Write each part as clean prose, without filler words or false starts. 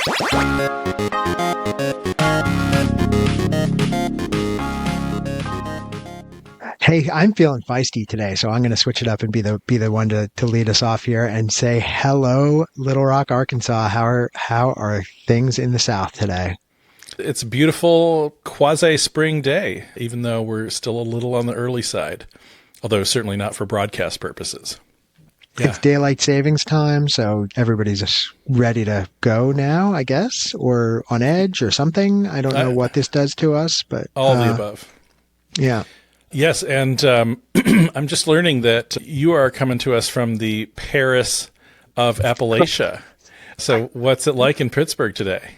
Hey, I'm feeling feisty today, so I'm going to switch it up and be the one to lead us off here and say hello, Little Rock, Arkansas. How are things in the South today? It's a beautiful quasi-spring day, even though we're still a little on the early side, although certainly not for broadcast purposes. Yeah. It's daylight savings time, so everybody's just ready to go now, I guess, or on edge or something. I don't know what this does to us, but all the above. Yeah. Yes, and I'm just learning that you are coming to us from the Paris of Appalachia. So what's it like in Pittsburgh today?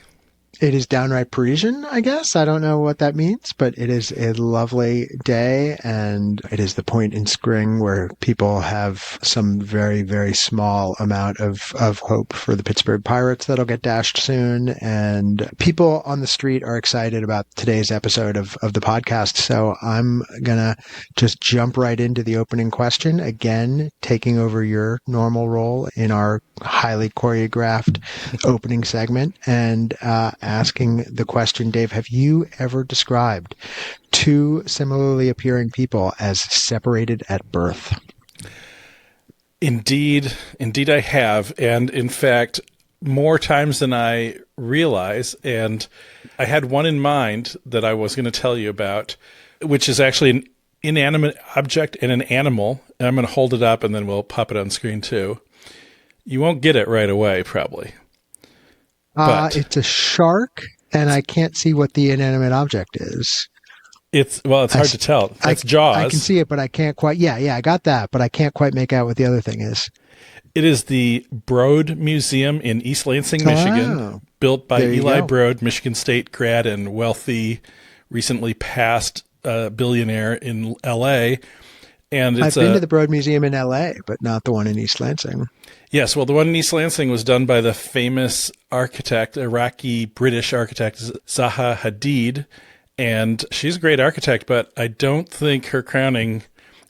It is downright Parisian, I guess. I don't know what that means, but it is a lovely day, and it is the point in spring where people have some very, very small amount of hope for the Pittsburgh Pirates that'll get dashed soon. And people on the street are excited about today's episode of the podcast. So I'm going to just jump right into the opening question, again, taking over your normal role in our highly choreographed opening segment, and asking the question, Dave, have you ever described two similarly appearing people as separated at birth? Indeed I have. And in fact, more times than I realize. And I had one in mind that I was going to tell you about, which is actually an inanimate object and an animal. And I'm going to hold it up and then we'll pop it on screen too. You won't get it right away, probably. It's a shark, and I can't see what the inanimate object is. It's hard to tell. That's Jaws. I can see it, but I can't quite. Yeah, I got that, but I can't quite make out what the other thing is. It is the Broad Museum in East Lansing, Michigan, built by Eli Broad, Michigan State grad and wealthy, recently passed billionaire in L.A. And I've been to the Broad Museum in L.A., but not the one in East Lansing. Yes, well, the one in East Lansing was done by the famous architect, Iraqi-British architect Zaha Hadid, and she's a great architect, but I don't think her crowning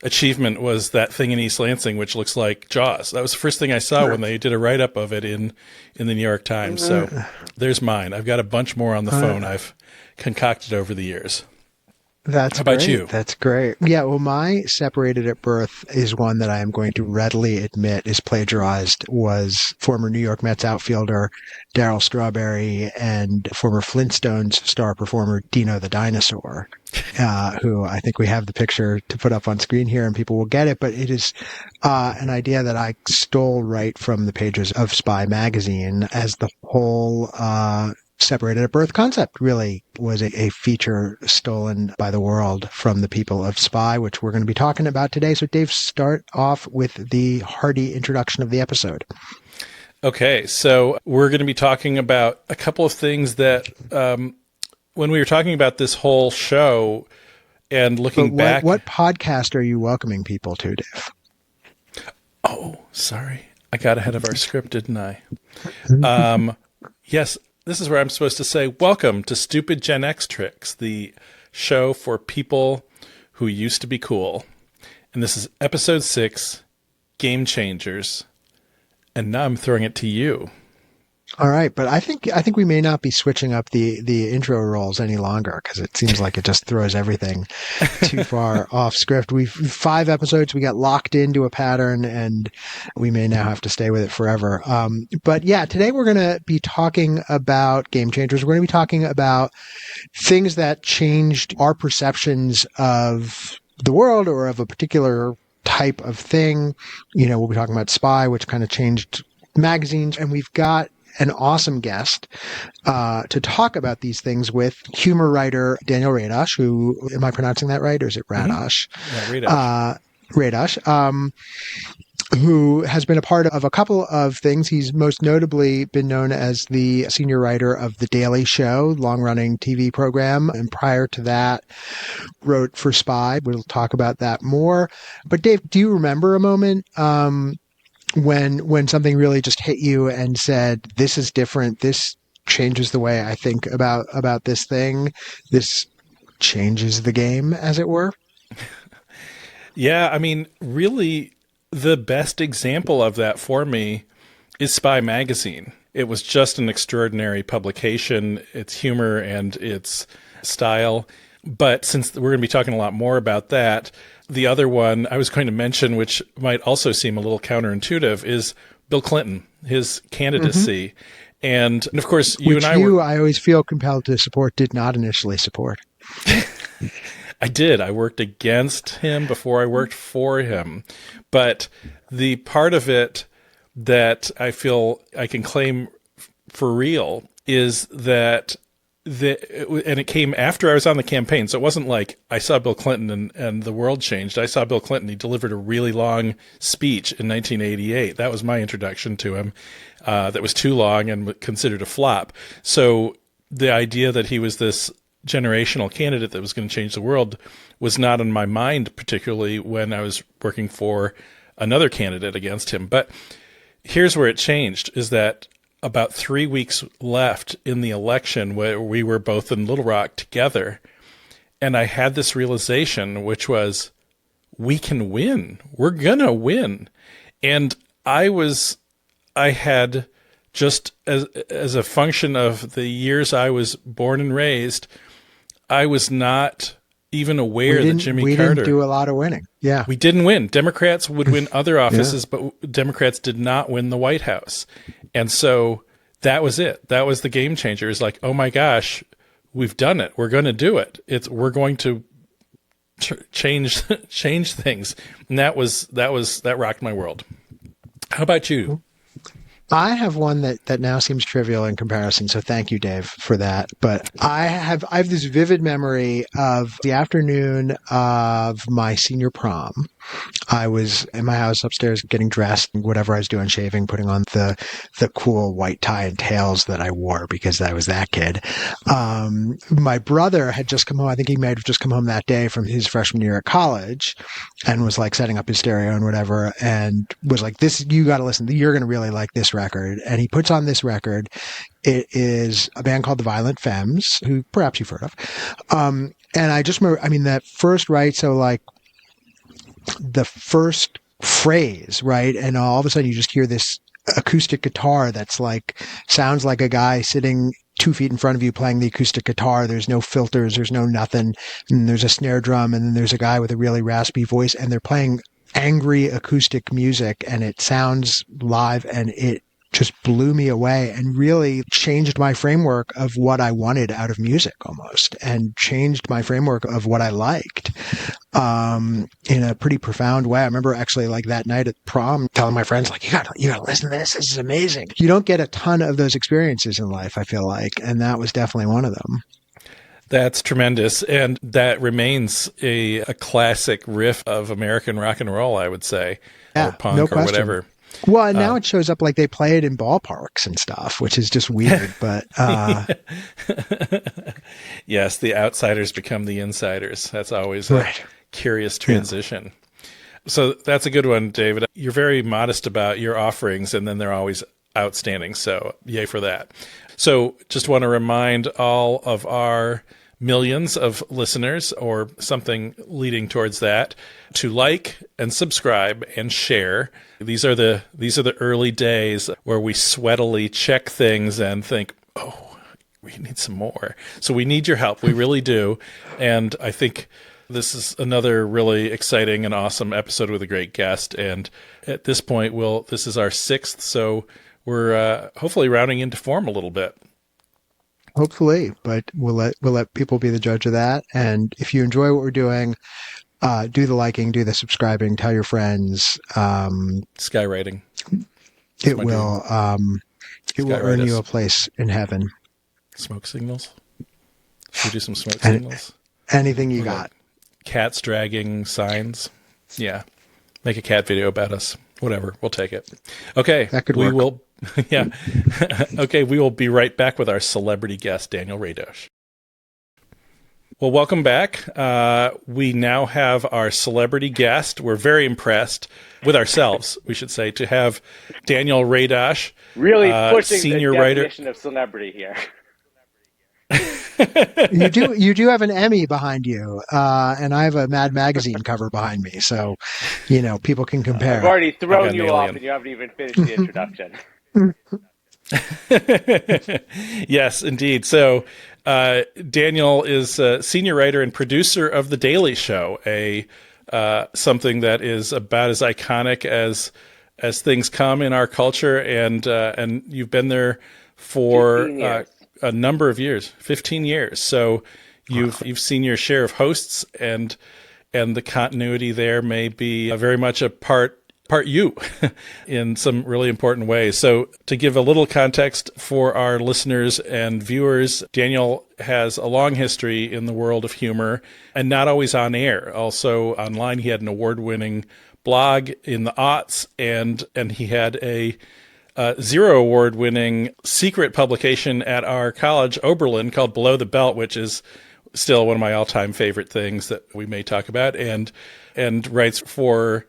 achievement was that thing in East Lansing, which looks like Jaws. That was the first thing I saw when they did a write-up of it in the New York Times. So there's mine. I've got a bunch more on the phone I've concocted over the years. How about great. you? That's great. Yeah, well, my separated at birth is one that I am going to readily admit is plagiarized, was former New York Mets outfielder Darryl Strawberry and former Flintstones star performer Dino the Dinosaur, who I think we have the picture to put up on screen here and people will get it. But it is an idea that I stole right from the pages of Spy magazine, as the whole separated at birth concept really was a feature stolen by the world from the people of Spy, which we're going to be talking about today. So Dave, start off with the hearty introduction of the episode. Okay, so we're going to be talking about a couple of things that when we were talking about this whole show and looking back. What podcast are you welcoming people to, Dave? Oh, sorry. I got ahead of our script, didn't I? Yes. This is where I'm supposed to say, welcome to Stupid Gen X Tricks, the show for people who used to be cool. And this is episode 6, Game Changers. And now I'm throwing it to you. All right, but I think we may not be switching up the intro roles any longer, because it seems like it just throws everything too far off script. We've 5 episodes, we got locked into a pattern, and we may now have to stay with it forever. But yeah, today we're going to be talking about Game Changers. We're going to be talking about things that changed our perceptions of the world or of a particular type of thing. You know, we'll be talking about Spy, which kind of changed magazines, and we've got an awesome guest to talk about these things with, humor writer Daniel Radosh, who, am I pronouncing that right, or is it Radosh? Mm-hmm. Yeah, Radosh, who has been a part of a couple of things. He's most notably been known as the senior writer of The Daily Show, long-running TV program, and prior to that wrote for Spy. We'll talk about that more. But Dave, do you remember a moment when something really just hit you and said, this is different, this changes the way I think about this thing, this changes the game, as it were? Yeah, I mean, really, the best example of that for me is Spy magazine. It was just an extraordinary publication, its humor and its style. But since we're going to be talking a lot more about that, the other one I was going to mention, which might also seem a little counterintuitive, is Bill Clinton, his candidacy. And of course, you which and I always feel compelled to support, did not initially support. I did. I worked against him before I worked for him. But the part of it that I feel I can claim for real is that and it came after I was on the campaign. So it wasn't like I saw Bill Clinton and the world changed. I saw Bill Clinton. He delivered a really long speech in 1988. That was my introduction to him. That was too long and considered a flop. So the idea that he was this generational candidate that was going to change the world was not on my mind, particularly when I was working for another candidate against him. But here's where it changed, is that about 3 weeks left in the election, where we were both in Little Rock together, and I had this realization, which was, we can win. We're gonna win. And I had just as a function of the years I was born and raised, I was not even aware that Jimmy Carter... We didn't do a lot of winning. Yeah. We didn't win. Democrats would win other offices, but Democrats did not win the White House. And so that was it. That was the game changer. It's like, oh my gosh, we've done it. We're going to do it. We're going to change things. And that rocked my world. How about you? I have one that now seems trivial in comparison, so thank you, Dave, for that. But I have this vivid memory of the afternoon of my senior prom. I was in my house upstairs getting dressed, whatever I was doing, shaving, putting on the cool white tie and tails that I wore because I was that kid. My brother had just come home. I think he might have just come home that day from his freshman year at college and was like setting up his stereo and whatever, and was like, "This, you got to listen. You're going to really like this record." And he puts on this record. It is a band called the Violent Femmes, who perhaps you've heard of. And I just remember, that first, right? So like, the first phrase, right? And all of a sudden you just hear this acoustic guitar that's like, sounds like a guy sitting 2 feet in front of you playing the acoustic guitar. There's no filters, there's no nothing. And there's a snare drum, and then there's a guy with a really raspy voice, and they're playing angry acoustic music, and it sounds live, and it just blew me away and really changed my framework of what I wanted out of music almost, and changed my framework of what I liked in a pretty profound way. I remember actually like that night at prom telling my friends, like, you gotta listen to this. This is amazing. You don't get a ton of those experiences in life, I feel like, and that was definitely one of them. That's tremendous. And that remains a classic riff of American rock and roll, I would say, or punk, no or whatever. Well, and now it shows up like they play it in ballparks and stuff, which is just weird. But yes, the outsiders become the insiders. That's always a curious transition. Yeah. So that's a good one, David. You're very modest about your offerings, and then they're always outstanding. So yay for that. So just want to remind all of our millions of listeners, or something leading towards that, to like and subscribe and share. These are the early days where we sweatily check things and think, oh, we need some more. So we need your help. We really do. And I think this is another really exciting and awesome episode with a great guest. And at this point, this is our 6th, so we're hopefully rounding into form a little bit. Hopefully, but we'll let people be the judge of that. And if you enjoy what we're doing, do the liking, do the subscribing, tell your friends. Skywriting. It will earn you a place in heaven. Smoke signals. Should we do some smoke signals? Anything you got. Cats dragging signs. Yeah. Make a cat video about us. Whatever. We'll take it. Okay. That could work. We will. Yeah. Okay. We will be right back with our celebrity guest, Daniel Radosh. Well, welcome back. We now have our celebrity guest. We're very impressed with ourselves, we should say, to have Daniel Radosh, really pushing senior the writer. definition of celebrity here. You do have an Emmy behind you, and I have a Mad Magazine cover behind me, so people can compare. I've already thrown you off, and you haven't even finished the introduction. Yes, indeed. So Daniel is a senior writer and producer of The Daily Show, a something that is about as iconic as things come in our culture, and you've been there for 15 years. a number of years, 15 years. So you've seen your share of hosts, and the continuity there may be very much a part you in some really important ways. So to give a little context for our listeners and viewers, Daniel has a long history in the world of humor, and not always on air. Also online, he had an award-winning blog in the aughts, and he had a zero award-winning secret publication at our college, Oberlin, called Below the Belt, which is still one of my all-time favorite things that we may talk about, and writes for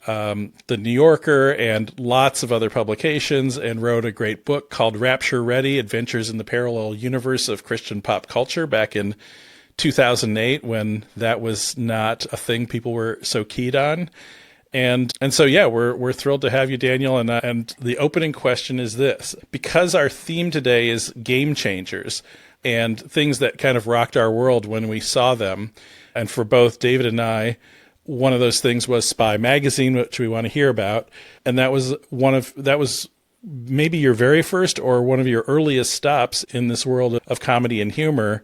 the New Yorker and lots of other publications, and wrote a great book called Rapture Ready: Adventures in the Parallel Universe of Christian Pop Culture back in 2008, when that was not a thing people were so keyed on. And so, yeah, we're thrilled to have you, Daniel. And the opening question is this: because our theme today is game changers and things that kind of rocked our world when we saw them, and for both David and I, one of those things was Spy Magazine, which we want to hear about, and that was maybe your very first or one of your earliest stops in this world of comedy and humor.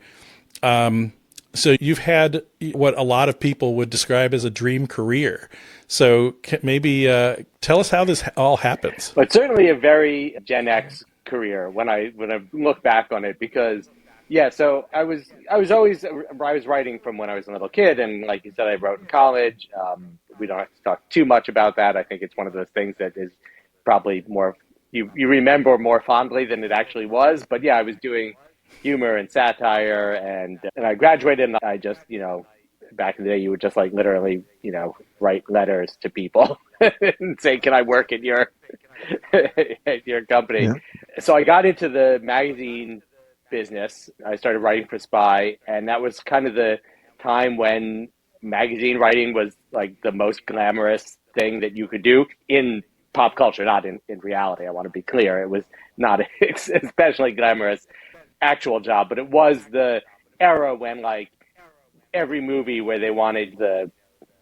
So you've had what a lot of people would describe as a dream career. So maybe tell us how this all happens. But certainly a very Gen X career when I look back on it, because yeah, so I was writing from when I was a little kid, and like you said, I wrote in college. We don't have to talk too much about that. I think it's one of those things that is probably more you remember more fondly than it actually was. But yeah, I was doing humor and satire, and I graduated, and I just, back in the day, you would just like literally, write letters to people and say, "Can I work at your at your company?" Yeah. So I got into the magazine business. I started writing for Spy, and that was kind of the time when magazine writing was like the most glamorous thing that you could do in pop culture, not in reality. I want to be clear. It was not especially glamorous actual job, but it was the era when like every movie where they wanted the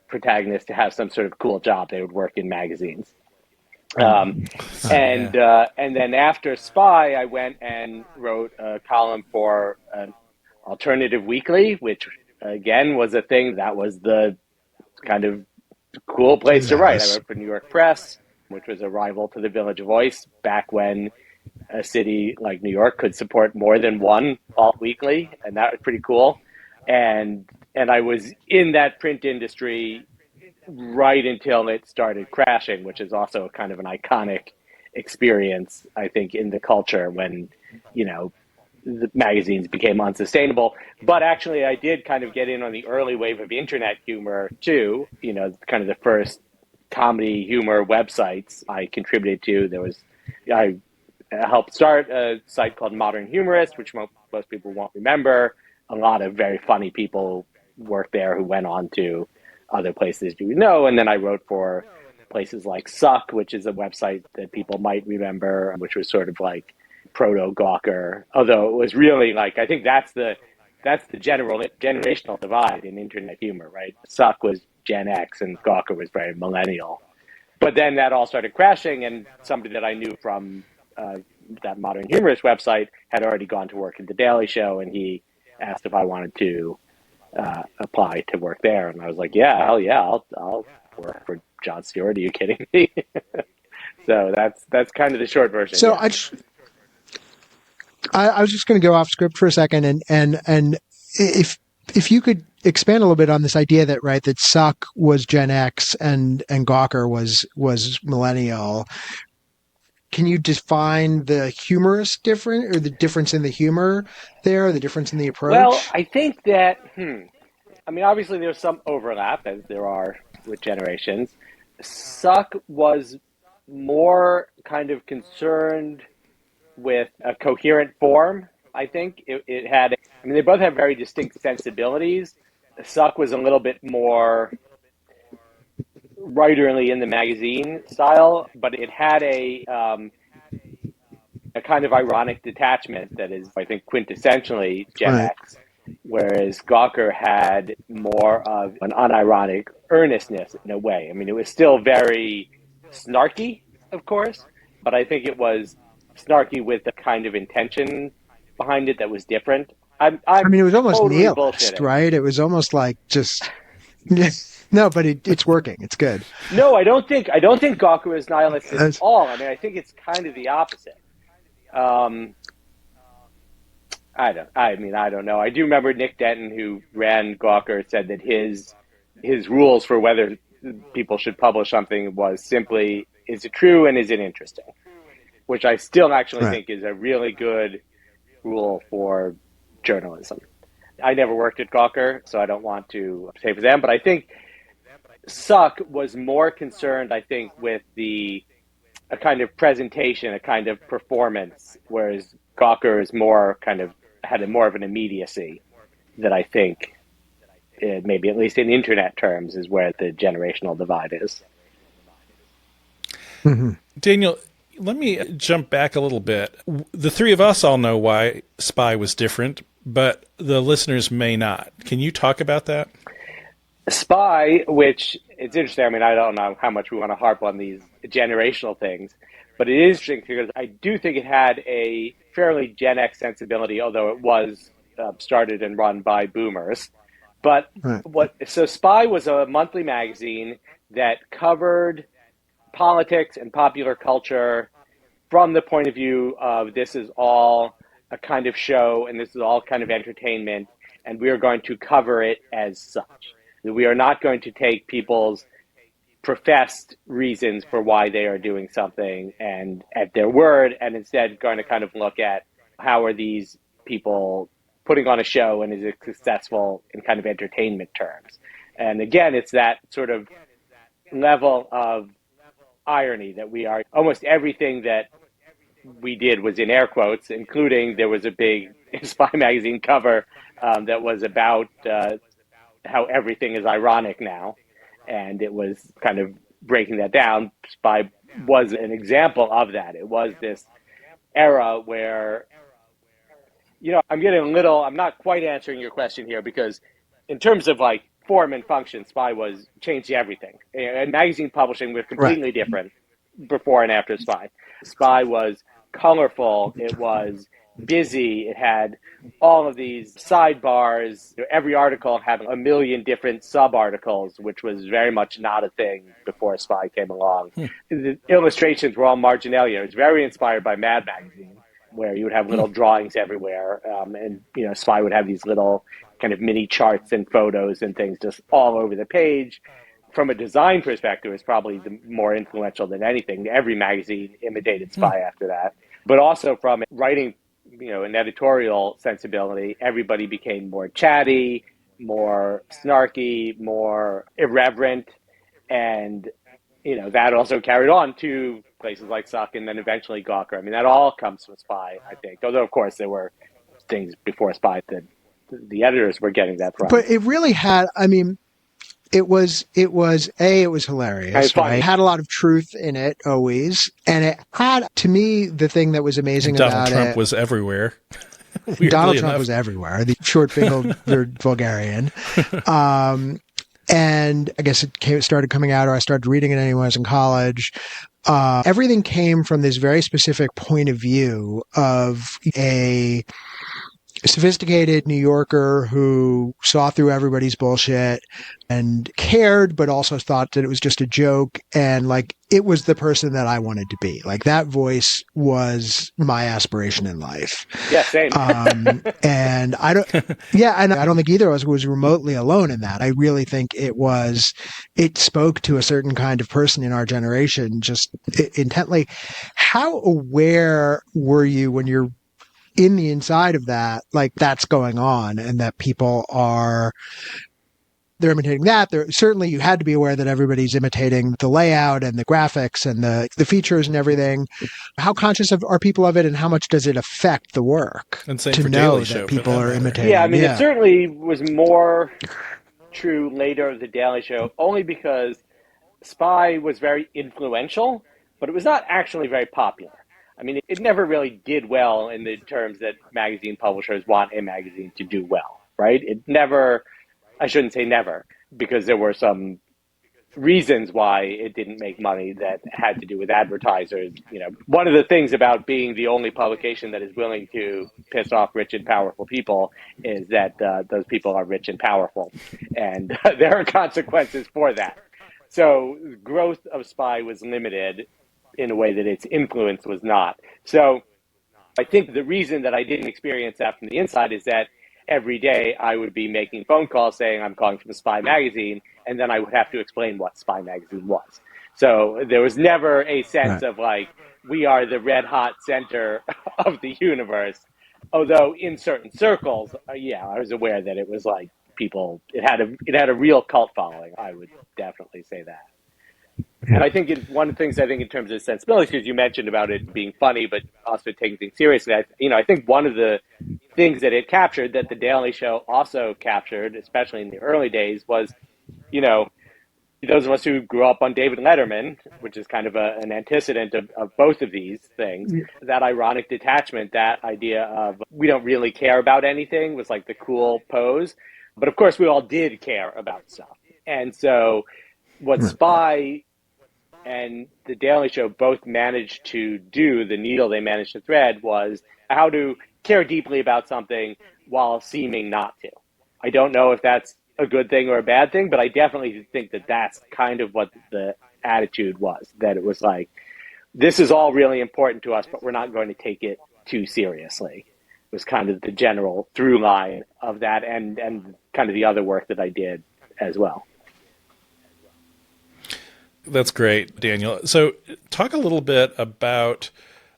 protagonist to have some sort of cool job, they would work in magazines. And then after Spy, I went and wrote a column for an alternative weekly, which again was a thing that was the kind of cool place to write. I wrote for New York Press, which was a rival to the Village Voice back when a city like New York could support more than one alt weekly, and that was pretty cool. And I was in that print industry right until it started crashing, which is also kind of an iconic experience, I think, in the culture when, the magazines became unsustainable. But actually, I did kind of get in on the early wave of internet humor too, kind of the first comedy humor websites I contributed to. I helped start a site called Modern Humorist, which most people won't remember. A lot of very funny people worked there who went on to other places you know. And then I wrote for places like Suck, which is a website that people might remember, which was sort of like proto Gawker. Although it was really like, I think that's the generational divide in internet humor, right? Suck was Gen X and Gawker was very millennial. But then that all started crashing, and somebody that I knew from that Modern Humorist website had already gone to work at The Daily Show, and he asked if I wanted to apply to work there. And I was like, yeah, hell yeah, I'll work for Jon Stewart. Are you kidding me? So that's kind of the short version. So yeah. I was just going to go off script for a second, and if you could expand a little bit on this idea that Suck was Gen X and Gawker was millennial. Can you define the humorous difference, or the difference in the humor there, the difference in the approach? Well, I think that, obviously there's some overlap, as there are with generations. Suck was more kind of concerned with a coherent form, I think. It had, they both have very distinct sensibilities. Suck was a little bit more writerly in the magazine style, but it had a kind of ironic detachment that is, I think, quintessentially Gen Right. X, whereas Gawker had more of an unironic earnestness in a way. I mean, it was still very snarky, of course, but I think it was snarky with a kind of intention behind it that was different. I I'm mean, it was almost totally nihilist, bullshitting. right? It was almost like just no, but it's working. It's good. No, I don't think Gawker is nihilist at That's, all. I mean, I think it's kind of the opposite. Um, I don't know. I do remember Nick Denton, who ran Gawker, said that his rules for whether people should publish something was simply, is it true and is it interesting? Which I still actually right. think is a really good rule for journalism. I never worked at Gawker, so I don't want to say for them, but I think Suck was more concerned, I think, with a kind of presentation, a kind of performance, whereas Gawker is more kind of had a more of an immediacy that I think maybe at least in internet terms is where the generational divide is. Mm-hmm. Daniel, let me jump back a little bit. The three of us all know why Spy was different, but the listeners may not. Can you talk about that? Spy, which it's interesting. I mean, I don't know how much we want to harp on these generational things, but it is interesting because I do think it had a fairly Gen X sensibility, although it was started and run by boomers. But Right. so Spy was a monthly magazine that covered politics and popular culture from the point of view of this is all a kind of show and this is all kind of entertainment, and we are going to cover it as such. We are not going to take people's professed reasons for why they are doing something and at their word, and instead going to kind of look at how are these people putting on a show and is it successful in kind of entertainment terms. And again, it's that sort of level of irony that we are almost everything that we did was in air quotes, including there was a big Spy magazine cover that was about how everything is ironic now, and it was kind of breaking that down. Spy was an example of that. It was this era where, I'm not quite answering your question here because in terms of like form and function, Spy was changed everything. And magazine publishing was Right. completely different before and after Spy. Spy was colorful. It was busy. It had all of these sidebars. Every article had a million different sub-articles, which was very much not a thing before Spy came along. The illustrations were all marginalia. It was very inspired by Mad Magazine, where you would have little drawings everywhere. And Spy would have these little kind of mini charts and photos and things just all over the page. From a design perspective, it's probably the more influential than anything. Every magazine imitated Spy after that. But also from writing, an editorial sensibility, everybody became more chatty, more snarky, more irreverent. And, that also carried on to places like Suck and then eventually Gawker. I mean, that all comes from Spy, I think. Although, of course, there were things before Spy that the editors were getting that from. But it really had, I mean, it was hilarious, right? It had a lot of truth in it always. And it had, to me, the thing that was amazing Donald about Trump it. was everywhere. Donald Trump was everywhere. The short-fingered vulgarian. And I guess it started coming out, or I started reading it anyway when I was in college. Everything came from this very specific point of view of a sophisticated New Yorker who saw through everybody's bullshit and cared, but also thought that it was just a joke. And like, it was the person that I wanted to be. Like, that voice was my aspiration in life. Yeah, same. And I don't think either of us was remotely alone in that. I really think it spoke to a certain kind of person in our generation, just intently. How aware were you when you're in the inside of that, like that's going on and that they're imitating that? Certainly you had to be aware that everybody's imitating the layout and the graphics and the features and everything. How conscious are people of it, and how much does it affect the work And same to for know Daily that Show, people for that are matter. imitating? Yeah, I mean, it certainly was more true later of the Daily Show, only because Spy was very influential, but it was not actually very popular. I mean, it never really did well in the terms that magazine publishers want a magazine to do well, right? It never, I shouldn't say never, because there were some reasons why it didn't make money that had to do with advertisers. You know, one of the things about being the only publication that is willing to piss off rich and powerful people is that those people are rich and powerful, and there are consequences for that. So growth of Spy was limited in a way that its influence was not. So I think the reason that I didn't experience that from the inside is that every day I would be making phone calls saying I'm calling from Spy Magazine, and then I would have to explain what Spy Magazine was. So there was never a sense Right. of like, we are the red hot center of the universe. Although in certain circles, yeah, I was aware that it was like people, it had a real cult following. I would definitely say that. And I think one of the things I think in terms of sensibilities, because you mentioned about it being funny, but also taking things seriously, I think one of the things that it captured that the Daily Show also captured, especially in the early days, was, you know, those of us who grew up on David Letterman, which is kind of an antecedent of both of these things, that ironic detachment, that idea of we don't really care about anything was like the cool pose. But of course, we all did care about stuff. And so what Spy and the Daily Show both managed to do, the needle they managed to thread was how to care deeply about something while seeming not to. I don't know if that's a good thing or a bad thing, but I definitely think that that's kind of what the attitude was, that it was like, this is all really important to us, but we're not going to take it too seriously. It was kind of the general through line of that and kind of the other work that I did as well. That's great, Daniel. So talk a little bit about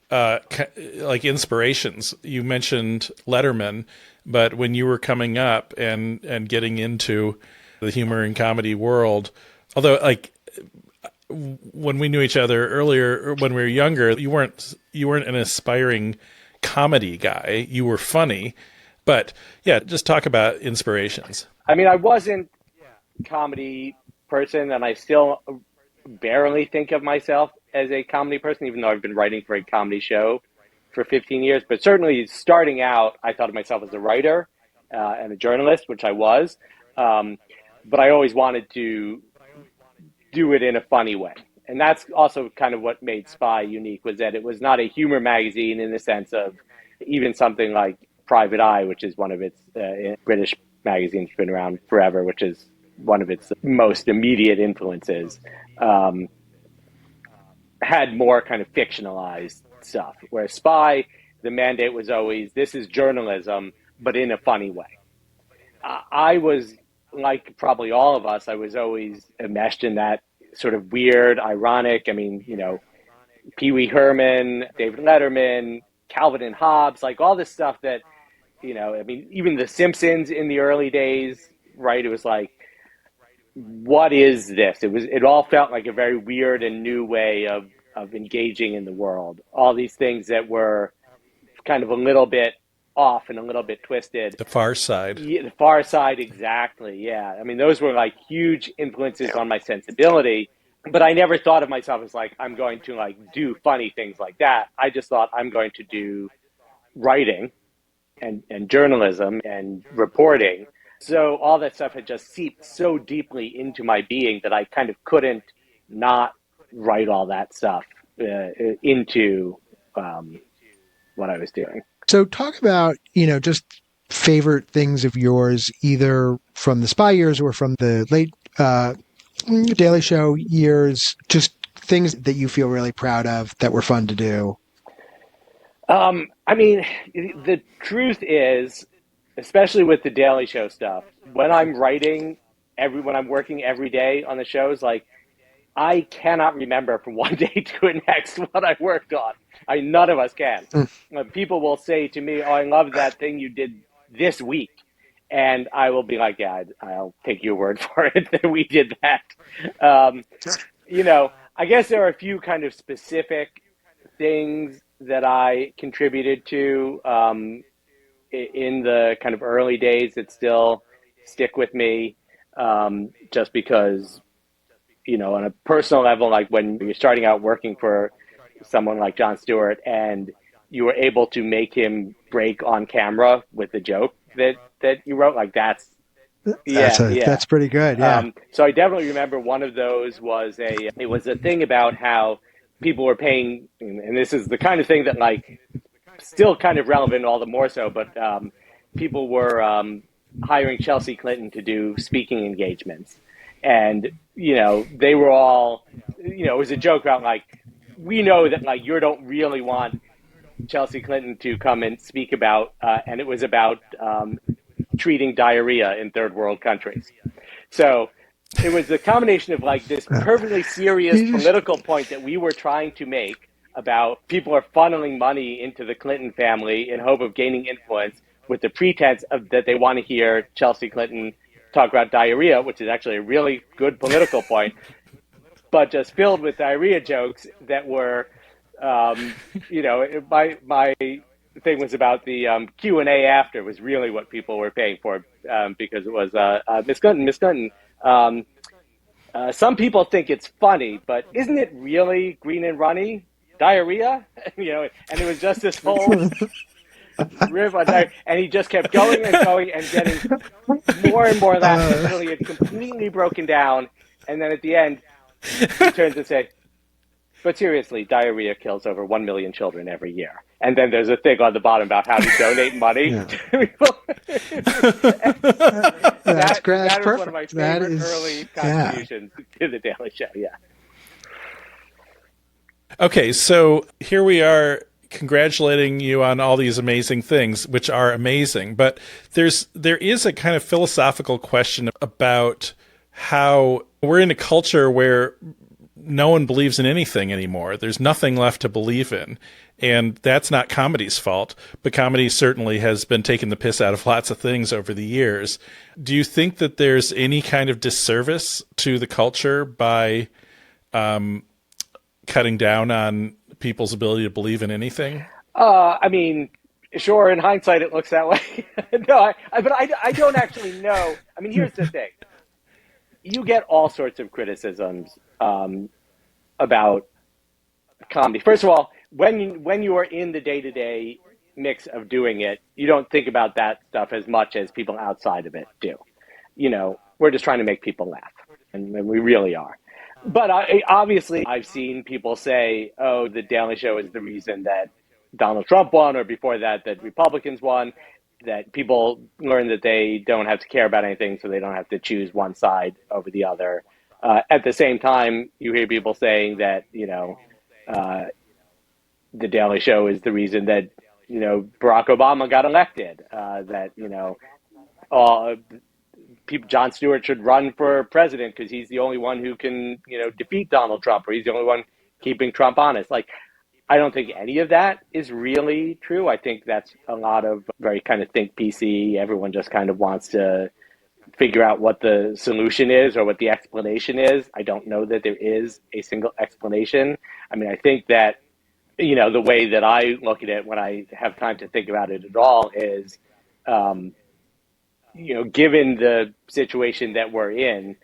like inspirations. You mentioned Letterman, but when you were coming up and getting into the humor and comedy world, although like when we knew each other earlier, when we were younger, you weren't an aspiring comedy guy. You were funny, but yeah, just talk about inspirations. I mean, I wasn't a comedy person, and I still barely think of myself as a comedy person, even though I've been writing for a comedy show for 15 years. But certainly starting out, I thought of myself as a writer and a journalist, which I was. But I always wanted to do it in a funny way. And that's also kind of what made Spy unique, was that it was not a humor magazine in the sense of even something like Private Eye, which is one of its British magazines, been around forever, which is one of its most immediate influences, had more kind of fictionalized stuff. Whereas Spy, the mandate was always, this is journalism, but in a funny way. I was, like probably all of us, I was always enmeshed in that sort of weird, ironic, I mean, you know, Pee Wee Herman, David Letterman, Calvin and Hobbes, like all this stuff that, you know, I mean, even The Simpsons in the early days, right? It was like, what is this? It all felt like a very weird and new way of engaging in the world. All these things that were kind of a little bit off and a little bit twisted. The Far Side. Yeah, the Far Side, exactly. Yeah. I mean, those were like huge influences on my sensibility, but I never thought of myself as like, I'm going to like do funny things like that. I just thought I'm going to do writing and journalism and reporting. So all that stuff had just seeped so deeply into my being that I kind of couldn't not write all that stuff into what I was doing. So talk about, just favorite things of yours, either from the Spy years or from the late Daily Show years, just things that you feel really proud of that were fun to do. I mean, the truth is, especially with the Daily Show stuff, when I'm writing when I'm working every day on the shows, like I cannot remember from one day to the next what I worked on. None of us can. People will say to me, "Oh, I love that thing you did this week," and I will be like, "Yeah, I'll take your word for it that we did that." I guess there are a few kind of specific things that I contributed to in the kind of early days that still stick with me, just because, on a personal level, like when you're starting out working for someone like Jon Stewart and you were able to make him break on camera with the joke that you wrote, like That's pretty good. Yeah. So I definitely remember one of those was it was a thing about how people were paying, and this is the kind of thing that like still kind of relevant, all the more so, but people were hiring Chelsea Clinton to do speaking engagements. And, they were all, it was a joke about like, we know that like you don't really want Chelsea Clinton to come and speak about, and it was about treating diarrhea in third world countries. So it was a combination of like this perfectly serious political point that we were trying to make about people are funneling money into the Clinton family in hope of gaining influence with the pretense of that they want to hear Chelsea Clinton talk about diarrhea, which is actually a really good political point, but just filled with diarrhea jokes that were, my thing was about the Q&A after was really what people were paying for because it was Miss Clinton. Some people think it's funny, but isn't it really green and runny? Diarrhea? And it was just this whole riff on diarrhea. And he just kept going and going and getting more and more laughs until he had completely broken down. And then at the end, he turns and says, but seriously, diarrhea kills over 1 million children every year. And then there's a thing on the bottom about how to donate money to people. That's great. That is one of my favorite early contributions to the Daily Show. Yeah. Okay, so here we are congratulating you on all these amazing things, which are amazing. But there is a kind of philosophical question about how we're in a culture where no one believes in anything anymore. There's nothing left to believe in. And that's not comedy's fault, but comedy certainly has been taking the piss out of lots of things over the years. Do you think that there's any kind of disservice to the culture by cutting down on people's ability to believe in anything? I mean, sure, in hindsight, it looks that way. No, but I don't actually know. I mean, here's the thing. You get all sorts of criticisms about comedy. First of all, when you are in the day-to-day mix of doing it, you don't think about that stuff as much as people outside of it do. We're just trying to make people laugh, and we really are. But obviously, I've seen people say, oh, the Daily Show is the reason that Donald Trump won, or before that Republicans won, that people learn that they don't have to care about anything, so they don't have to choose one side over the other. At the same time, you hear people saying that, the Daily Show is the reason that, Barack Obama got elected, that, Jon Stewart should run for president because he's the only one who can, defeat Donald Trump, or he's the only one keeping Trump honest. Like, I don't think any of that is really true. I think that's a lot of very kind of think PC. Everyone just kind of wants to figure out what the solution is or what the explanation is. I don't know that there is a single explanation. I mean, I think that, the way that I look at it when I have time to think about it at all is, given the situation that we're in,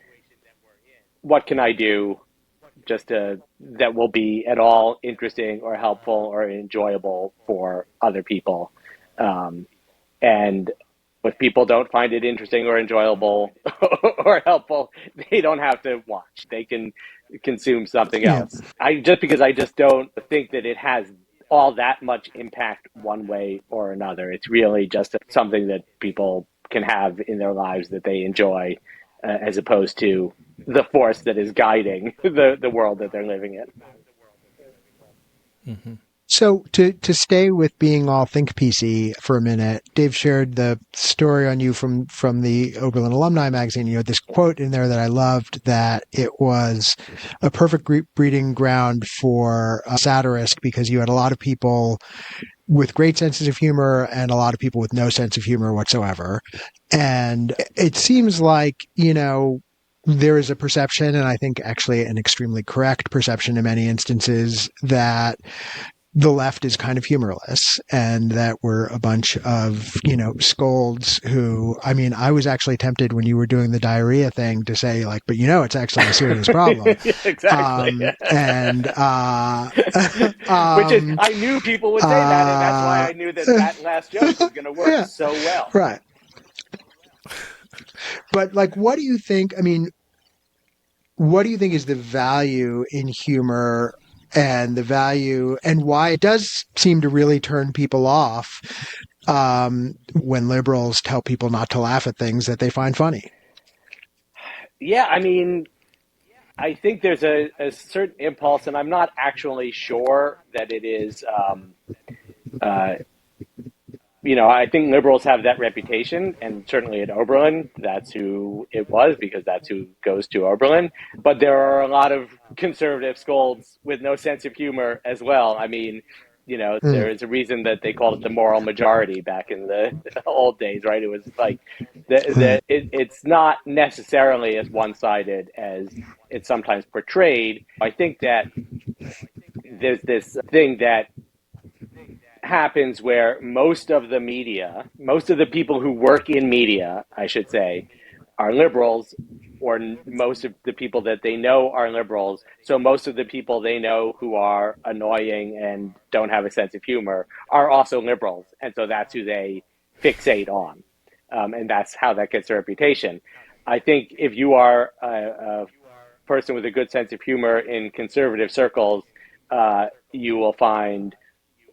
what can I do that will be at all interesting or helpful or enjoyable for other people? And if people don't find it interesting or enjoyable or helpful, they don't have to watch. They can consume something else. Because I just don't think that it has all that much impact one way or another. It's really just something that people can have in their lives that they enjoy, as opposed to the force that is guiding the world that they're living in. Mm-hmm. So to stay with being all think PC for a minute, Dave shared the story on you from the Oberlin Alumni magazine. You had this quote in there that I loved, that it was a perfect breeding ground for a satirist because you had a lot of people with great senses of humor and a lot of people with no sense of humor whatsoever. And it seems like, there is a perception, and I think actually an extremely correct perception in many instances, that the left is kind of humorless and that we're a bunch of, scolds who, I mean, I was actually tempted when you were doing the diarrhea thing to say like, but it's actually a serious problem. Exactly. And, Which is, I knew people would say that, and that's why I knew that last joke was going to work so well. Right. But like, what do you think? I mean, what do you think is the value in humor and the value and why it does seem to really turn people off when liberals tell people not to laugh at things that they find funny? Yeah, I mean, I think there's a certain impulse, and I'm not actually sure that it is. I think liberals have that reputation, and certainly at Oberlin, that's who it was because that's who goes to Oberlin. But there are a lot of conservative scolds with no sense of humor as well. I mean, there is a reason that they called it the moral majority back in the old days, right? It was like it's not necessarily as one-sided as it's sometimes portrayed. I think that there's this thing that happens where most of the media, most of the people who work in media, I should say, are liberals, or most of the people that they know are liberals. So most of the people they know who are annoying and don't have a sense of humor are also liberals. And so that's who they fixate on. And that's how that gets a reputation. I think if you are a person with a good sense of humor in conservative circles, you will find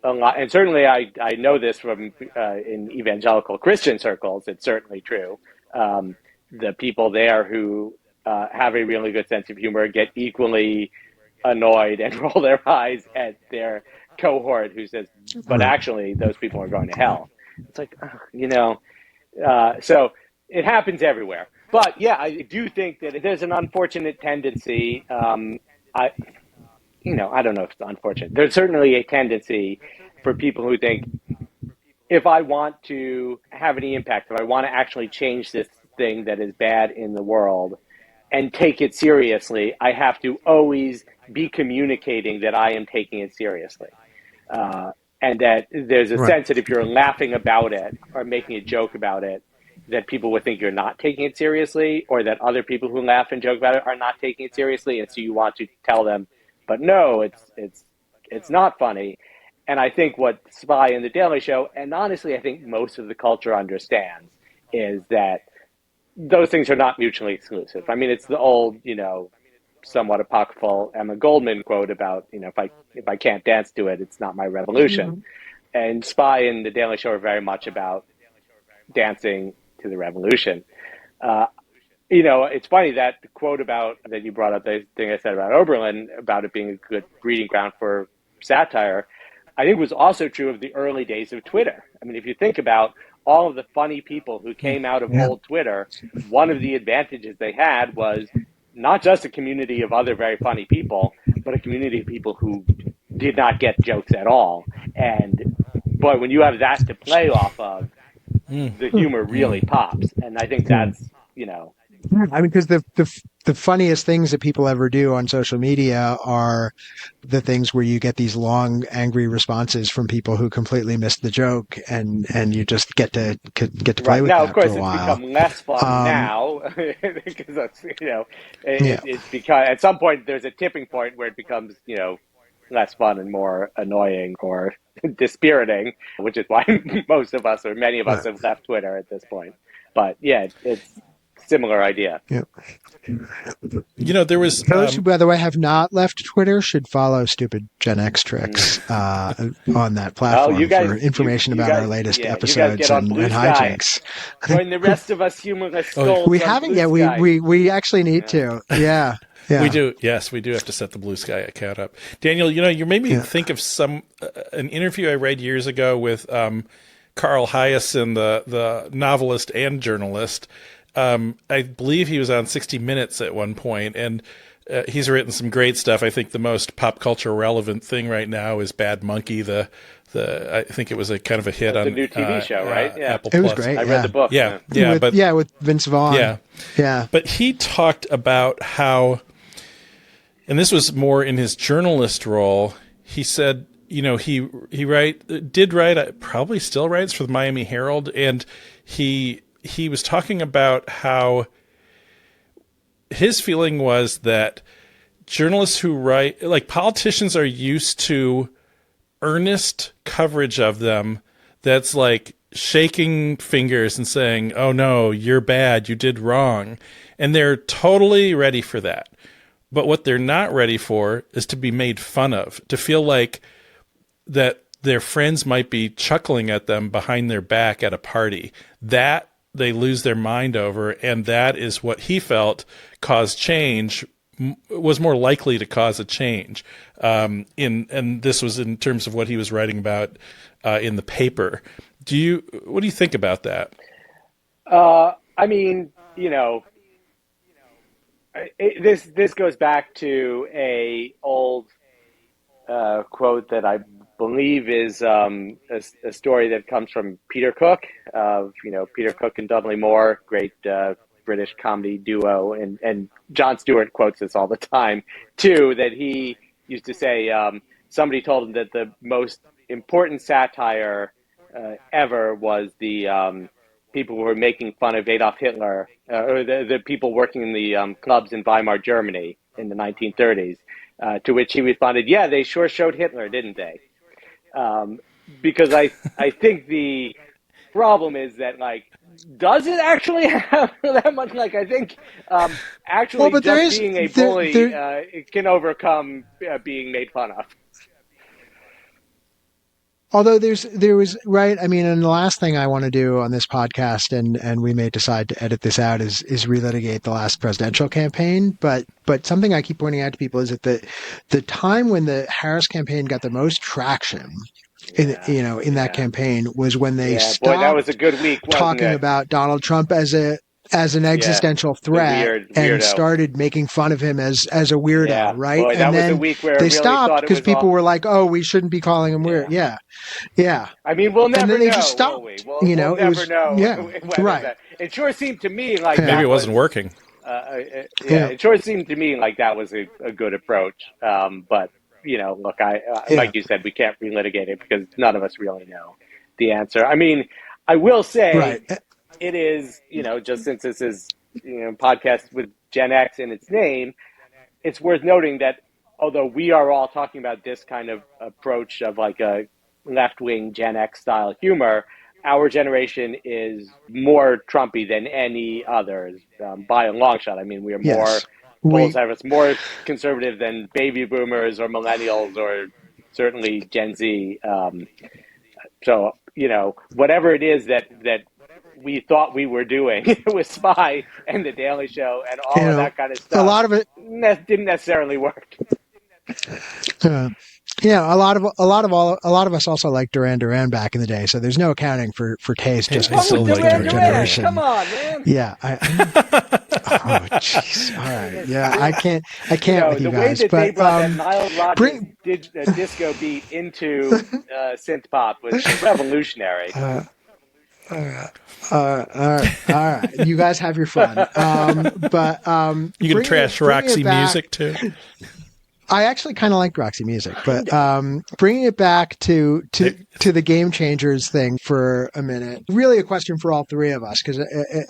a lot, and certainly I know this from in evangelical Christian circles. It's certainly true. The people there who have a really good sense of humor get equally annoyed and roll their eyes at their cohort who says, "But actually, those people are going to hell." It's like, so it happens everywhere. But yeah, I do think that there's an unfortunate tendency. I don't know if it's unfortunate. There's certainly a tendency for people who think, if I want to have any impact, if I want to actually change this thing that is bad in the world and take it seriously, I have to always be communicating that I am taking it seriously. And that there's a sense that if you're laughing about it or making a joke about it, that people would think you're not taking it seriously, or that other people who laugh and joke about it are not taking it seriously. And so you want to tell them, but no, it's not funny. And I think what Spy and The Daily Show, and honestly, I think most of the culture understands, is that those things are not mutually exclusive. I mean, it's the old, somewhat apocryphal Emma Goldman quote about, if I can't dance to it, it's not my revolution. Mm-hmm. And Spy and The Daily Show are very much about dancing to the revolution. It's funny that the quote about that you brought up, the thing I said about Oberlin, about it being a good breeding ground for satire, I think was also true of the early days of Twitter. I mean, if you think about all of the funny people who came out of old Twitter, one of the advantages they had was not just a community of other very funny people, but a community of people who did not get jokes at all. And boy, when you have that to play off of, the humor really pops. And I think that's, I mean, because the funniest things that people ever do on social media are the things where you get these long, angry responses from people who completely missed the joke, and you just get to play with now, that of course, for a while. It's become less fun now because it's because at some point there's a tipping point where it becomes less fun and more annoying or dispiriting, which is why most of us or many of us have left Twitter at this point. But yeah, it's similar idea. Yeah. There was those who, by the way, have not left Twitter should follow Stupid Gen X Tricks on that platform for information about our latest episodes and hijinks. Join the rest of us humorless scolds. We haven't yet. We actually need to. Yeah. Yeah. We do. Yes, we do have to set the Blue Sky account up. Daniel, you made me think of an interview I read years ago with Carl Hyacin, the novelist and journalist. I believe he was on 60 Minutes at one point, and he's written some great stuff. I think the most pop culture relevant thing right now is Bad Monkey. I think it was a kind of a hit on the new TV show, right? Yeah, Apple Plus. It was great. I read the book. With Vince Vaughn. Yeah. But he talked about how, and this was more in his journalist role. He said did write, probably still writes for the Miami Herald, and he was talking about how his feeling was that journalists who write, like politicians, are used to earnest coverage of them that's like shaking fingers and saying, "Oh no, you're bad, you did wrong," and they're totally ready for that. But what they're not ready for is to be made fun of, to feel like that their friends might be chuckling at them behind their back at a party. That they lose their mind over, and that is what he felt caused change, was more likely to cause a change. And this was in terms of what he was writing about in the paper. What do you think about that? I mean, this goes back to a old quote that I believe is a story that comes from Peter Cook of Peter Cook and Dudley Moore, great British comedy duo, and Jon Stewart quotes this all the time too. That he used to say, somebody told him that the most important satire ever was the people who were making fun of Adolf Hitler, or the people working in the clubs in Weimar, Germany in the 1930s. To which he responded, "Yeah, they sure showed Hitler, didn't they?" Because I think the problem is that, like, does it actually have that much? Like, I think actually just being a bully it can overcome being made fun of. Although there was, right. I mean, and the last thing I want to do on this podcast, and we may decide to edit this out, is relitigate the last presidential campaign. But something I keep pointing out to people is that the time when the Harris campaign got the most traction in that campaign was when they stopped that was a good week, talking about Donald Trump as an existential threat and started making fun of him as a weirdo, right? Boy, and then was a week where they really stopped because people were like, "Oh, we shouldn't be calling him weird." Yeah. I mean, we'll never and then they know, just stopped. will we? We'll never know. Yeah, right. It sure seemed to me like maybe it wasn't working. It sure seemed to me like that was a good approach. But look, like you said, we can't relitigate it because none of us really know the answer. I mean, I will say it is, just since this is podcast with Gen X in its name, it's worth noting that although we are all talking about this kind of approach of like a left-wing Gen X style humor, our generation is more Trumpy than any others by a long shot. I mean, we are more conservative than baby boomers or millennials or certainly Gen Z. So, whatever it is that we thought we were doing with Spy and The Daily Show and all of that kind of stuff, a lot of it didn't necessarily work. A lot of us also liked Duran Duran back in the day, so there's no accounting for taste. Just Duran generation. Come on, man. Yeah. Oh, jeez. All right. Yeah, I can't with you guys. The way that they brought that Nile Rodgers disco beat into synth pop was revolutionary. All right. You guys have your fun. But you can trash Roxy music too. I actually kind of like Roxy music, but bringing it back to the Game Changers thing for a minute, really a question for all three of us, because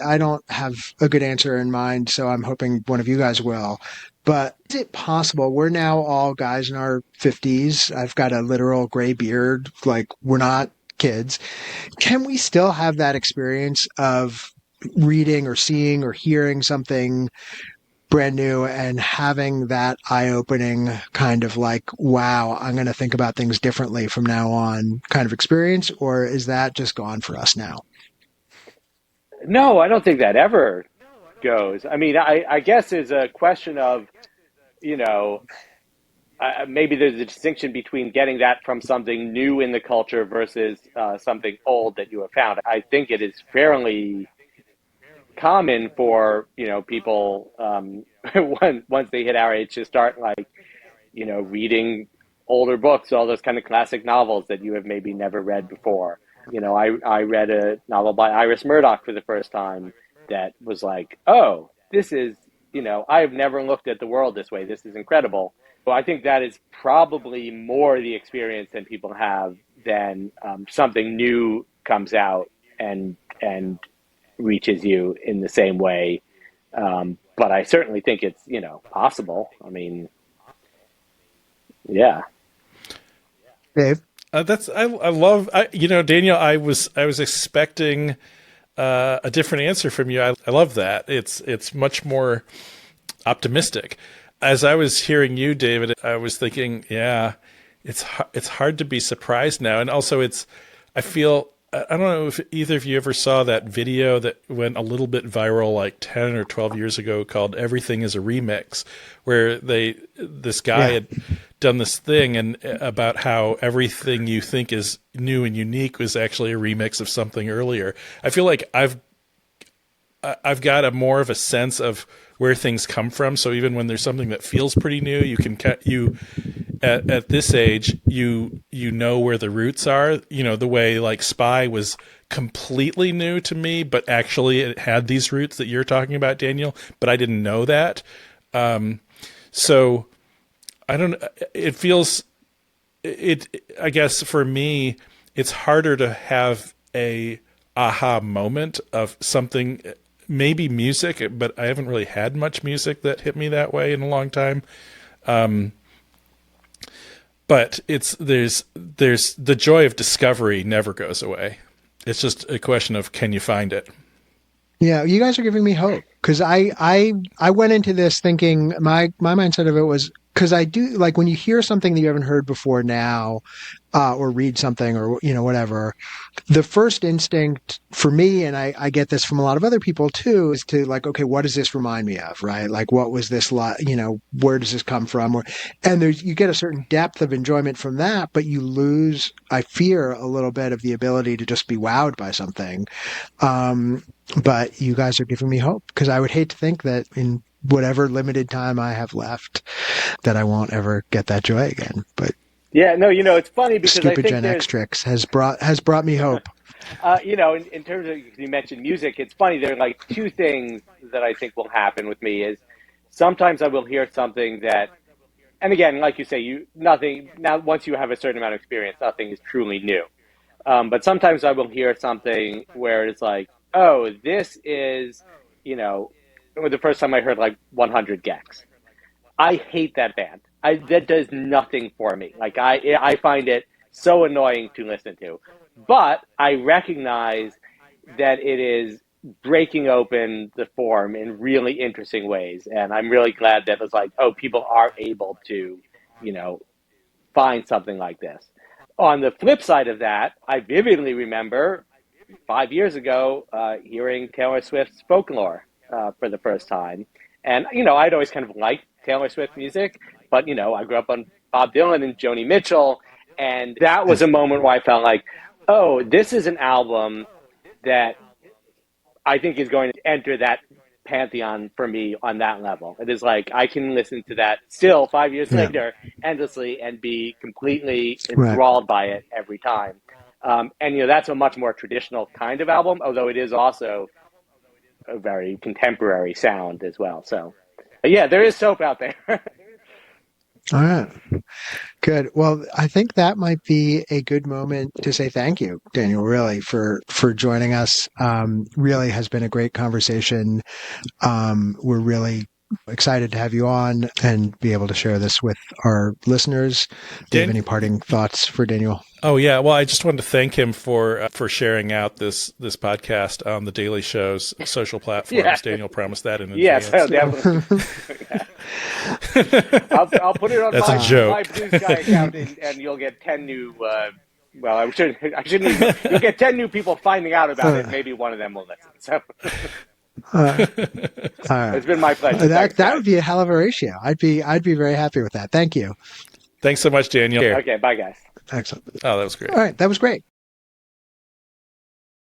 I don't have a good answer in mind, so I'm hoping one of you guys will. But is it possible, we're now all guys in our 50s, I've got a literal gray beard, like we're not kids. Can we still have that experience of reading or seeing or hearing something brand new and having that eye-opening kind of like, wow, I'm going to think about things differently from now on kind of experience? Or is that just gone for us now? No, I don't think that ever goes. I mean, I guess it's a question of, maybe there's a distinction between getting that from something new in the culture versus something old that you have found. I think it is fairly common for people once they hit our age to start reading older books, all those kind of classic novels that you have maybe never read before. I read a novel by Iris Murdoch for the first time that was like, oh, this is I have never looked at the world this way. This is incredible. So I think that is probably more the experience than people have than something new comes out and reaches you in the same way. But I certainly think it's possible. I mean, yeah. Dave? I love Daniel. I was expecting a different answer from you. I love that. It's much more optimistic. As I was hearing you, David, I was thinking, yeah, it's hard to be surprised now, and also I feel. I don't know if either of you ever saw that video that went a little bit viral like 10 or 12 years ago called Everything is a Remix, where this guy had done this thing and about how everything you think is new and unique was actually a remix of something earlier. I feel like I've got a more of a sense of where things come from. So even when there's something that feels pretty new, you can at this age, you know where the roots are. The way like Spy was completely new to me, but actually it had these roots that you're talking about, Daniel. But I didn't know that. So I don't. It feels. I guess for me, it's harder to have a aha moment of something. Maybe music, but I haven't really had much music that hit me that way in a long time. But there's the joy of discovery never goes away. It's just a question of, can you find it? Yeah, you guys are giving me hope, because I went into this thinking my mindset of it was, because I do like when you hear something that you haven't heard before now, or read something or whatever, the first instinct for me, and I get this from a lot of other people too, is to like, okay, what does this remind me of, right? Like, what was this where does this come from? And you get a certain depth of enjoyment from that, but you lose, I fear, a little bit of the ability to just be wowed by something. But you guys are giving me hope, because I would hate to think that in whatever limited time I have left that I won't ever get that joy again. But Yeah, no, it's funny because I stupid think Gen X tricks has brought me hope. in terms of, you mentioned music, it's funny. There are like two things that I think will happen with me is sometimes I will hear something that, and again, like you say, nothing, now once you have a certain amount of experience, nothing is truly new. But sometimes I will hear something where it's like, oh, this is, the first time I heard like 100 Gecs. I hate that band. That does nothing for me. Like I find it so annoying to listen to. But I recognize that it is breaking open the form in really interesting ways, and I'm really glad that it's like, oh, people are able to, find something like this. On the flip side of that, I vividly remember 5 years ago hearing Taylor Swift's Folklore for the first time. And, I'd always kind of liked Taylor Swift music, but, I grew up on Bob Dylan and Joni Mitchell. And that was a moment where I felt like, oh, this is an album that I think is going to enter that pantheon for me on that level. It is like I can listen to that still 5 years later endlessly and be completely enthralled by it every time. And that's a much more traditional kind of album, although it is also a very contemporary sound as well. So, yeah, there is soap out there. All right. Good. Well, I think that might be a good moment to say thank you, Daniel, really, for joining us. Really has been a great conversation. We're really excited to have you on and be able to share this with our listeners. Do you have any parting thoughts for Daniel? Oh yeah, well, I just wanted to thank him for sharing out this podcast on the Daily Show's social platforms. Yeah. Daniel promised that in advance. Yes, definitely. I'll put it on my Blue Sky account, and you'll get 10 new. Well, I shouldn't. You'll get 10 new people finding out about it. Maybe one of them will listen. So. It's been my pleasure. That would be a hell of a ratio. I'd be very happy with that. Thank you. Thanks so much, Daniel. Okay, bye guys. Excellent. Oh, that was great. All right, that was great.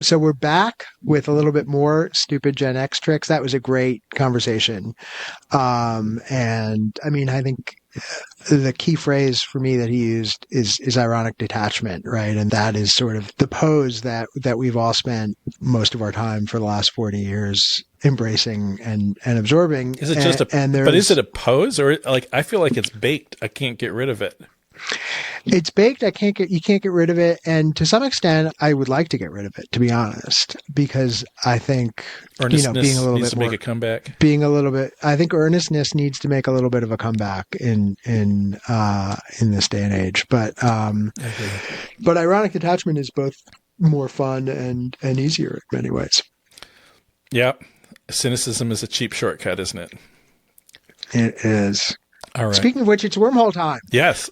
So we're back with a little bit more stupid Gen X tricks. That was a great conversation. And I mean, I think the key phrase for me that he used is ironic detachment, right? And that is sort of the pose that we've all spent most of our time for the last 40 years embracing and absorbing. Is it just but is it a pose, or like, I feel like it's baked. I can't get rid of it. It's baked. You can't get rid of it. And to some extent, I would like to get rid of it, to be honest, because I think, earnestness being a little needs bit to more, make a comeback. I think earnestness needs to make a little bit of a comeback in this day and age. But ironic detachment is both more fun and easier in many ways. Yeah. Cynicism is a cheap shortcut, isn't it? It is. All right. Speaking of which, it's wormhole time. Yes.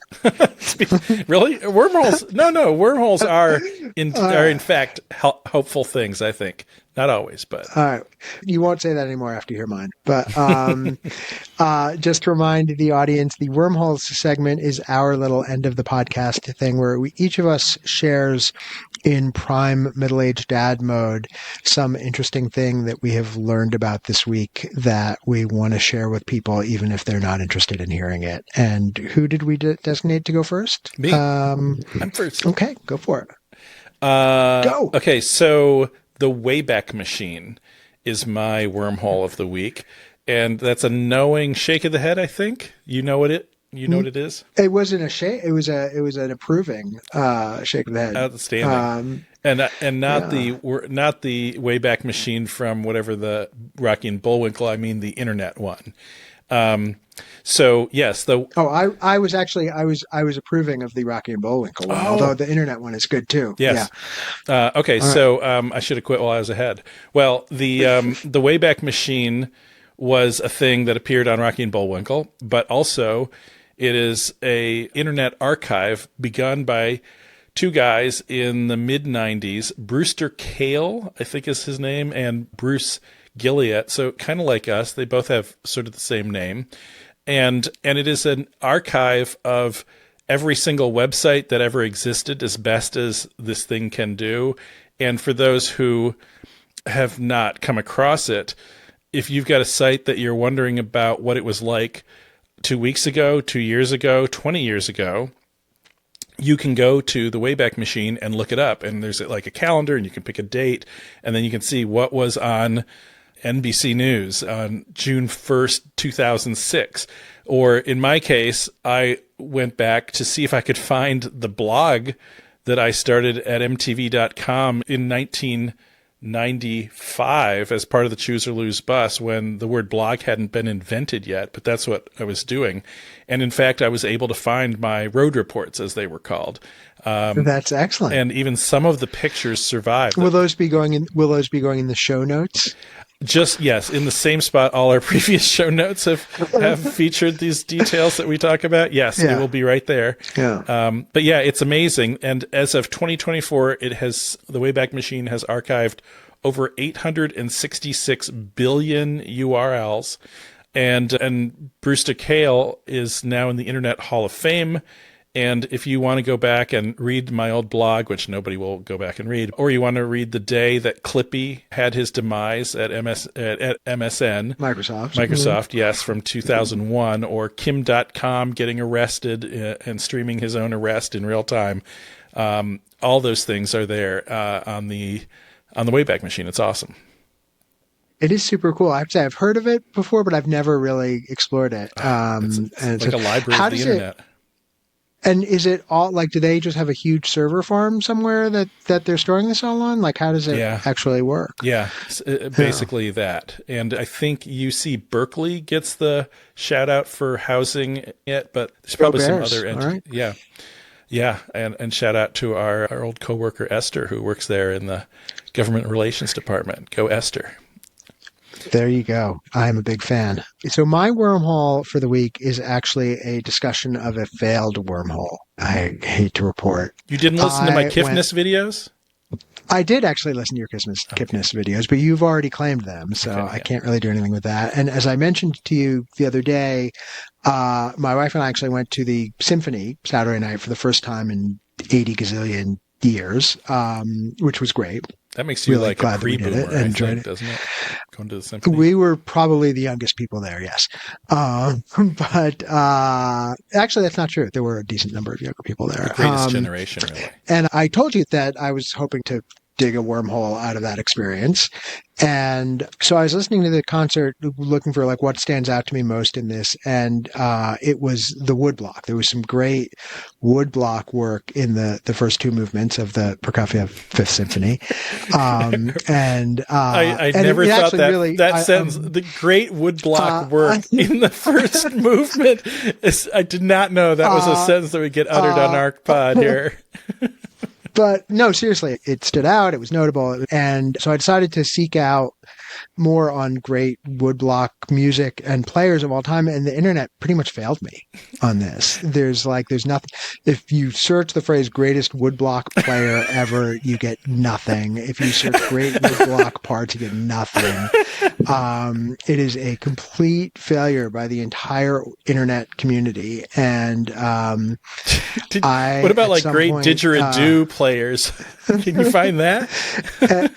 Really? Wormholes? No. Wormholes are in fact hopeful things, I think. Not always, but. All right. You won't say that anymore after you hear mine. But just to remind the audience, the Wormholes segment is our little end of the podcast thing where each of us shares in prime middle-aged dad mode some interesting thing that we have learned about this week that we want to share with people, even if they're not interested in hearing it. And who did we designate to go first? Me. I'm first. Okay, go for it. Go. Okay, so the Wayback Machine is my wormhole of the week, and that's a knowing shake of the head. I think you know what it is. It wasn't a shake. It was an approving shake of the head. Outstanding. And not the Wayback Machine from whatever the Rocky and Bullwinkle. I mean the internet one. So yes, I was approving of the Rocky and Bullwinkle one, although the internet one is good too. Yes. Yeah. Okay. So I should have quit while I was ahead. Well, the Wayback Machine was a thing that appeared on Rocky and Bullwinkle, but also it is a internet archive begun by two guys in the mid 90s, Brewster Kahle, I think is his name, and Bruce Gilliatt. So kind of like us, they both have sort of the same name. And it is an archive of every single website that ever existed, as best as this thing can do. And for those who have not come across it, if you've got a site that you're wondering about what it was like 2 weeks ago, 2 years ago, 20 years ago, you can go to the Wayback Machine and look it up. And there's like a calendar, and you can pick a date, and then you can see what was on NBC News on June 1st, 2006. Or in my case, I went back to see if I could find the blog that I started at mtv.com in 1995 as part of the Choose or Lose bus when the word blog hadn't been invented yet, but that's what I was doing. And in fact, I was able to find my road reports, as they were called. That's excellent. And even some of the pictures survived. Will those be going in the show notes? Just, yes, in the same spot all our previous show notes have featured these details that we talk about. Yes, It will be right there. Yeah. But yeah, it's amazing. And as of 2024, the Wayback Machine has archived over 866 billion URLs. And Brewster Kahle is now in the Internet Hall of Fame. And if you want to go back and read my old blog, which nobody will go back and read, or you want to read the day that Clippy had his demise at MSN. Microsoft, yes, from 2001, or Kim.com getting arrested and streaming his own arrest in real time. All those things are there on the Wayback Machine. It's awesome. It is super cool. I have to say, I've heard of it before, but I've never really explored it. It's like a library of the internet. And is it all like, do they just have a huge server farm somewhere that they're storing this all on? Like, how does it actually work? Yeah, basically that. And I think UC Berkeley gets the shout out for housing it, but there's probably some other entities. Right. Yeah. And shout out to our old coworker, Esther, who works there in the government relations department. Go Esther. There you go. I'm a big fan. So my wormhole for the week is actually a discussion of a failed wormhole. I hate to report. You didn't listen to my Kifness videos? I did actually listen to your Kifness videos, but you've already claimed them, so I can't really do anything with that. And as I mentioned to you the other day, my wife and I actually went to the symphony Saturday night for the first time in 80 gazillion years, which was great. That makes you really like a glad that we did it pre-boomer, and I enjoyed think, it. doesn't it? Going to the symphony. We were probably the youngest people there, yes. But actually, that's not true. There were a decent number of younger people there. The greatest generation, really. And I told you that I was hoping to dig a wormhole out of that experience. And so I was listening to the concert, looking for like what stands out to me most in this. And it was the woodblock. There was some great woodblock work in the first two movements of the Prokofiev Fifth Symphony. I never thought that really, that sentence, the great woodblock work in the first movement, I did not know that was a sentence that would get uttered on our pod here. But no, seriously, it stood out. It was notable. And so I decided to seek out more on great woodblock music and players of all time. And the internet pretty much failed me on this. There's nothing. If you search the phrase greatest woodblock player ever, you get nothing. If you search great woodblock parts, you get nothing. It is a complete failure by the entire internet community. And what about like great didgeridoo players? Can you find that?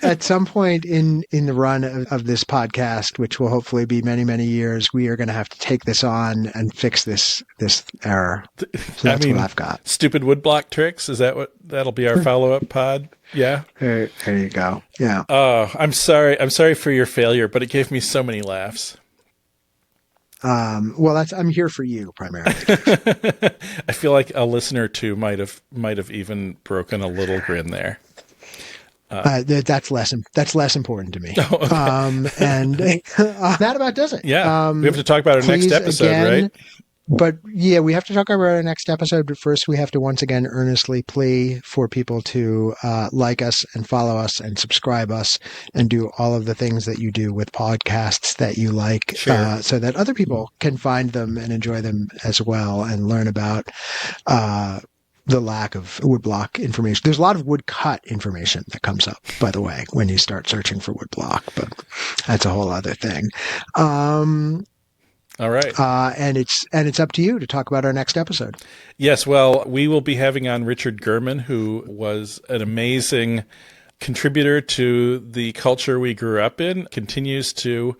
At some point in the run of this podcast, which will hopefully be many, many years, we are going to have to take this on and fix this error. So that's what I've got. Stupid woodblock tricks. Is that that'll be our follow-up pod? Yeah. There you go. Yeah. Oh, I'm sorry. I'm sorry for your failure, but it gave me so many laughs. Well, I'm here for you primarily. I feel like a listener too might have even broken a little grin there. That's less important to me. Oh, okay. And that about does it. Yeah, we have to talk about our next episode, again, right? But yeah, we have to talk about our next episode. But first, we have to once again earnestly plea for people to like us and follow us and subscribe us and do all of the things that you do with podcasts that you like, sure. So that other people can find them and enjoy them as well and learn about the lack of woodblock information. There's a lot of woodcut information that comes up, by the way, when you start searching for woodblock, but that's a whole other thing. All right. And it's up to you to talk about our next episode. Yes. Well, we will be having on Richard Gurman, who was an amazing contributor to the culture we grew up in, continues to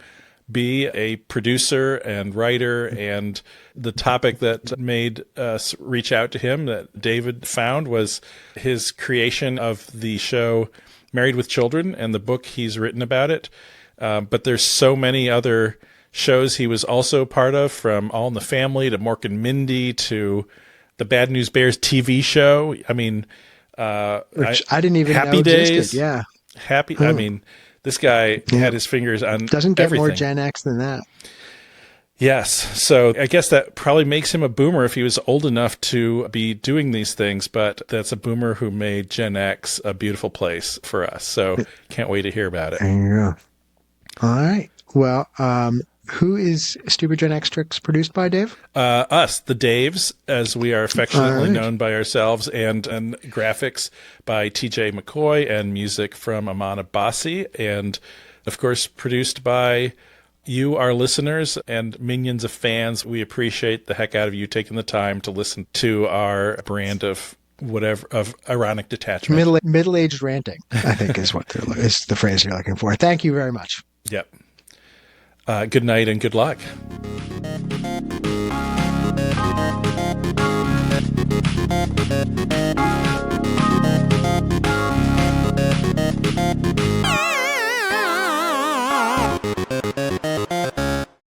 be a producer and writer, and the topic that made us reach out to him that David found was his creation of the show Married with Children and the book he's written about it. But there's so many other shows he was also part of, from All in the Family to Mork and Mindy to the Bad News Bears TV show. I mean, which I didn't even Happy know Days. Existed. Yeah. I mean, this guy had his fingers on Doesn't get everything. more Gen X than that. Yes. So I guess that probably makes him a boomer if he was old enough to be doing these things, but that's a boomer who made Gen X a beautiful place for us. So can't wait to hear about it. There you go. All right. Well, who is Stupid Gen X Tricks produced by, Dave? Us, the Daves, as we are affectionately known by ourselves, and graphics by TJ McCoy and music from Amana Bassi, and of course produced by you, our listeners, and millions of fans. We appreciate the heck out of you taking the time to listen to our brand of ironic detachment. Middle-aged ranting, I think is the phrase you're looking for. Thank you very much. Yep. Good night and good luck.